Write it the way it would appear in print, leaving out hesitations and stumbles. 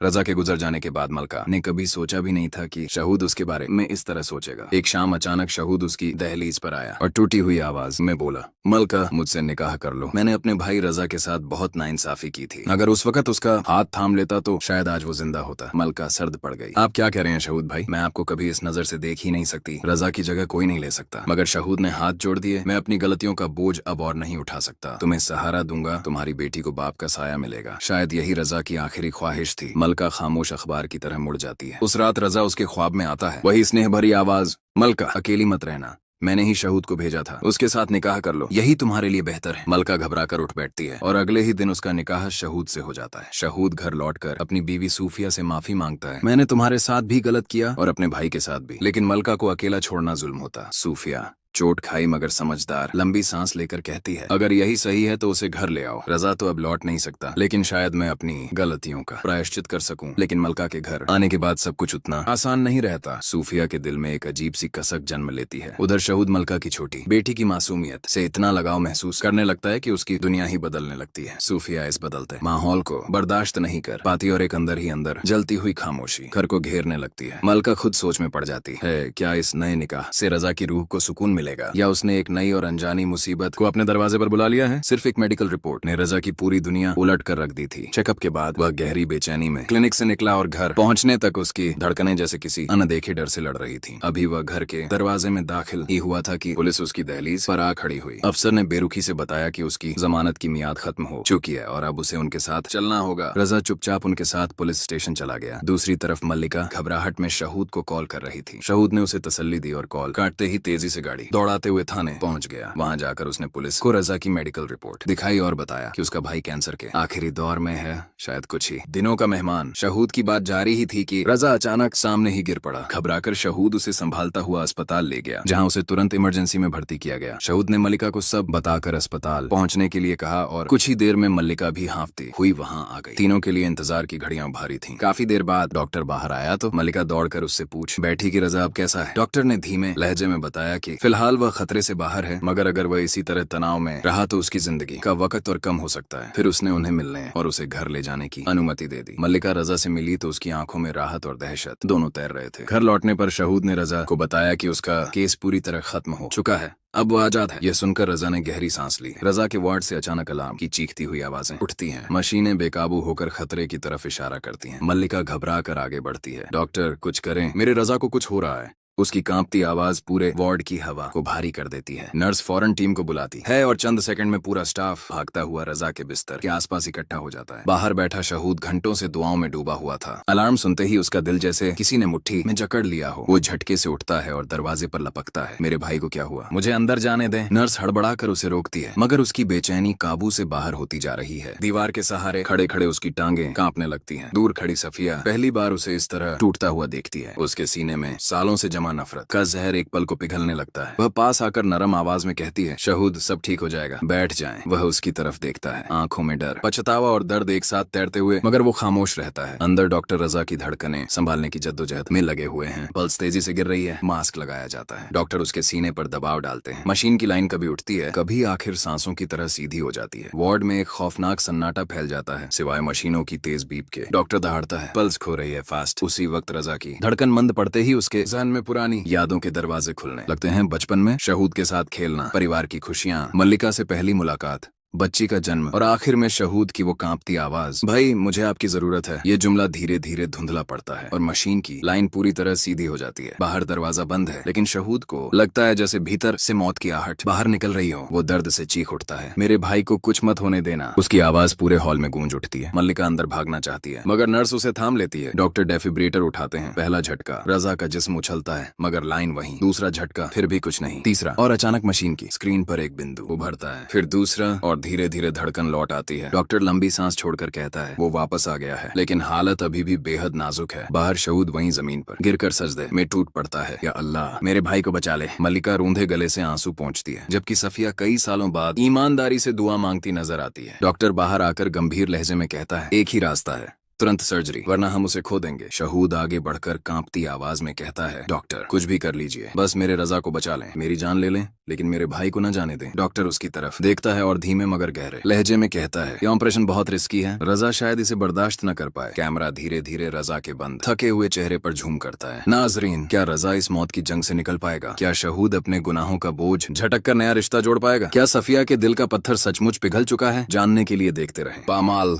रजा के गुजर जाने के बाद मलका ने कभी सोचा भी नहीं था कि शहूद उसके बारे में इस तरह सोचेगा। एक शाम अचानक शहूद उसकी दहलीज पर आया और टूटी हुई आवाज में बोला, मलका मुझसे निकाह कर लो। मैंने अपने भाई रजा के साथ बहुत नाइंसाफी की थी। अगर उस वक्त उसका हाथ थाम लेता तो शायद आज वो जिंदा होता। मलका सर्द पड़ गई। आप क्या कह रहे हैं शहूद भाई? मैं आपको कभी इस नजर से देख ही नहीं सकती। रजा की जगह कोई नहीं ले सकता। मगर शहूद ने हाथ जोड़ दिए। मैं अपनी गलतियों का बोझ अब और नहीं उठा सकता। तुम्हें सहारा दूंगा, तुम्हारी बेटी को बाप का साया मिलेगा। शायद यही रजा की आखिरी ख्वाहिश थी। मलका खामोश अखबार की तरह मुड़ जाती है। उस रात रजा उसके ख्वाब में आता है। वही स्नेह भरी आवाज, मलका अकेली मत रहना, मैंने ही शहूद को भेजा था, उसके साथ निकाह कर लो, यही तुम्हारे लिए बेहतर है। मलका घबराकर उठ बैठती है और अगले ही दिन उसका निकाह शहूद से हो जाता है। शहूद घर लौटकर अपनी बीवी सूफिया से माफी मांगता है। मैंने तुम्हारे साथ भी गलत किया और अपने भाई के साथ भी, लेकिन मलका को अकेला छोड़ना जुल्म होता। सूफिया चोट खाई मगर समझदार लंबी सांस लेकर कहती है, अगर यही सही है तो उसे घर ले आओ। रजा तो अब लौट नहीं सकता, लेकिन शायद मैं अपनी गलतियों का प्रायश्चित कर सकूं। लेकिन मलका के घर आने के बाद सब कुछ उतना आसान नहीं रहता। सूफिया के दिल में एक अजीब सी कसक जन्म लेती है। उधर शहूद मलका की छोटी बेटी की मासूमियत से इतना लगाव महसूस करने लगता है कि उसकी दुनिया ही बदलने लगती है। सूफिया इस बदलते माहौल को बर्दाश्त नहीं कर पाती और एक अंदर ही अंदर जलती हुई खामोशी घर को घेरने लगती है। मलका खुद सोच में पड़ जाती है, क्या इस नए निकाह से रजा की रूह को सुकून मिलेगा, या उसने एक नई और अनजानी मुसीबत को अपने दरवाजे पर बुला लिया है। सिर्फ एक मेडिकल रिपोर्ट ने रजा की पूरी दुनिया उलट कर रख दी थी। चेकअप के बाद वह गहरी बेचैनी में क्लिनिक से निकला और घर पहुंचने तक उसकी धड़कनें जैसे किसी अनदेखे डर से लड़ रही थी। अभी वह घर के दरवाजे में दाखिल ही हुआ था कि पुलिस उसकी दहलीज पर आ खड़ी हुई। अफसर ने बेरुखी से बताया कि उसकी जमानत की मियाद खत्म हो चुकी है और अब उसे उनके साथ चलना होगा। रजा चुपचाप उनके साथ पुलिस स्टेशन चला गया। दूसरी तरफ मल्लिका घबराहट में शहूद को कॉल कर रही थी। शहूद ने उसे तसल्ली दी और कॉल काटते ही तेजी से गाड़ी दौड़ाते हुए थाने पहुंच गया। वहां जाकर उसने पुलिस को रजा की मेडिकल रिपोर्ट दिखाई और बताया कि उसका भाई कैंसर के आखिरी दौर में है, शायद कुछ ही दिनों का मेहमान। शहूद की बात जारी ही थी कि रजा अचानक सामने ही गिर पड़ा। घबराकर शहूद उसे संभालता हुआ अस्पताल ले गया, जहां उसे तुरंत इमरजेंसी में भर्ती किया गया। शहूद ने मल्लिका को सब बताकर अस्पताल पहुंचने के लिए कहा और कुछ ही देर में मल्लिका भी हांफती हुई वहां आ गई। तीनों के लिए इंतजार की घड़ियां भारी थीं। काफी देर बाद डॉक्टर बाहर आया तो मल्लिका दौड़कर उससे पूछ बैठी कि रजा अब कैसा है। डॉक्टर ने धीमे लहजे में बताया कि फिलहाल वह खतरे से बाहर है, मगर अगर वह इसी तरह तनाव में रहा तो उसकी जिंदगी का वक्त और कम हो सकता है। फिर उसने उन्हें मिलने और उसे घर ले जाने की अनुमति दे दी। मल्लिका रजा से मिली तो उसकी आंखों में राहत और दहशत दोनों तैर रहे थे। घर लौटने पर शहूद ने रजा को बताया कि उसका केस पूरी तरह खत्म हो चुका है, अब वो आजाद है। यह सुनकर रजा ने गहरी सांस ली। रजा के वार्ड से अचानक अलार्म की चीखती हुई आवाजें उठती हैं। मशीनें बेकाबू होकर खतरे की तरफ इशारा करती हैं। मल्लिका घबरा कर आगे बढ़ती है। डॉक्टर कुछ करें, मेरे रजा को कुछ हो रहा है। उसकी कांपती आवाज पूरे वार्ड की हवा को भारी कर देती है। नर्स फौरन टीम को बुलाती है और चंद सेकंड में पूरा स्टाफ भागता हुआ रजा के बिस्तर के आसपास इकट्ठा हो जाता है। बाहर बैठा शहूद घंटों से दुआओं में डूबा हुआ था। अलार्म सुनते ही उसका दिल जैसे किसी ने मुट्ठी में जकड़ लिया हो। वो झटके से उठता है और दरवाजे पर लपकता है। मेरे भाई को क्या हुआ, मुझे अंदर जाने दें। नर्स हड़बड़ा कर उसे रोकती है, मगर उसकी बेचैनी काबू से बाहर होती जा रही है। दीवार के सहारे खड़े खड़े उसकी टांगें कांपने लगती हैं। दूर खड़ी सफिया पहली बार उसे इस तरह टूटता हुआ देखती है। उसके सीने में सालों से जमा नफरत का जहर एक पल को पिघलने लगता है। वह पास आकर नरम आवाज में कहती है, शहूद सब ठीक हो जाएगा, बैठ जाएं। वह उसकी तरफ देखता है, आंखों में डर, पछतावा और दर्द एक साथ तैरते हुए, मगर वो खामोश रहता है। अंदर डॉक्टर रजा की धड़कनें संभालने की जद्दोजहद में लगे हुए हैं। पल्स तेजी से गिर रही है। मास्क लगाया जाता है। डॉक्टर उसके सीने पर दबाव डालते हैं। मशीन की लाइन कभी उठती है, कभी आखिर सांसों की तरह सीधी हो जाती है। वार्ड में एक खौफनाक सन्नाटा फैल जाता है, सिवाय मशीनों की तेज बीप के। डॉक्टर दहाड़ता है, पल्स खो रही है फास्ट। उसी वक्त रजा की धड़कन मंद पड़ते ही उसके जहन में पुरानी यादों के दरवाजे खुलने लगते हैं। बचपन में शहूद के साथ खेलना, परिवार की खुशियां, मल्लिका से पहली मुलाकात, बच्ची का जन्म और आखिर में शहूद की वो कांपती आवाज, भाई मुझे आपकी जरूरत है। ये जुमला धीरे धीरे धुंधला पड़ता है और मशीन की लाइन पूरी तरह सीधी हो जाती है। बाहर दरवाजा बंद है, लेकिन शहूद को लगता है जैसे भीतर से मौत की आहट बाहर निकल रही हो। वो दर्द से चीख उठता है, मेरे भाई को कुछ मत होने देना। उसकी आवाज पूरे हॉल में गूंज उठती है। मल्लिका अंदर भागना चाहती है, मगर नर्स उसे थाम लेती है। डॉक्टर डेफिब्रेटर उठाते हैं। पहला झटका, रजा का जिस्म उछलता है, मगर लाइन वहीं। दूसरा झटका, फिर भी कुछ नहीं। तीसरा, और अचानक मशीन की स्क्रीन पर एक बिंदु उभरता है। फिर दूसरा, और धीरे धीरे धड़कन लौट आती है। डॉक्टर लंबी सांस छोड़कर कहता है, वो वापस आ गया है, लेकिन हालत अभी भी बेहद नाजुक है। बाहर शहूद वहीं जमीन पर गिरकर सजदे में टूट पड़ता है, या अल्लाह मेरे भाई को बचा ले। मल्लिका रूंधे गले से आंसू पोंछती है, जबकि सफिया कई सालों बाद ईमानदारी से दुआ मांगती नजर आती है। डॉक्टर बाहर आकर गंभीर लहजे में कहता है, एक ही रास्ता है, तुरंत सर्जरी वरना हम उसे खो देंगे। शहूद आगे बढ़कर कांपती आवाज में कहता है, डॉक्टर कुछ भी कर लीजिए, बस मेरे रजा को बचा लें, मेरी जान ले लें, लेकिन मेरे भाई को न जाने दें। डॉक्टर उसकी तरफ देखता है और धीमे मगर गहरे लहजे में कहता है, ये ऑपरेशन बहुत रिस्की है, रजा शायद इसे बर्दाश्त न कर पाए। कैमरा धीरे धीरे रजा के बंद थके हुए चेहरे पर झूम करता है। नाजरीन, क्या रजा इस मौत की जंग से निकल पाएगा? क्या शहूद अपने गुनाहों का बोझ झटक कर नया रिश्ता जोड़ पाएगा? क्या सफिया के दिल का पत्थर सचमुच पिघल चुका है? जानने के लिए देखते रहें पामाल।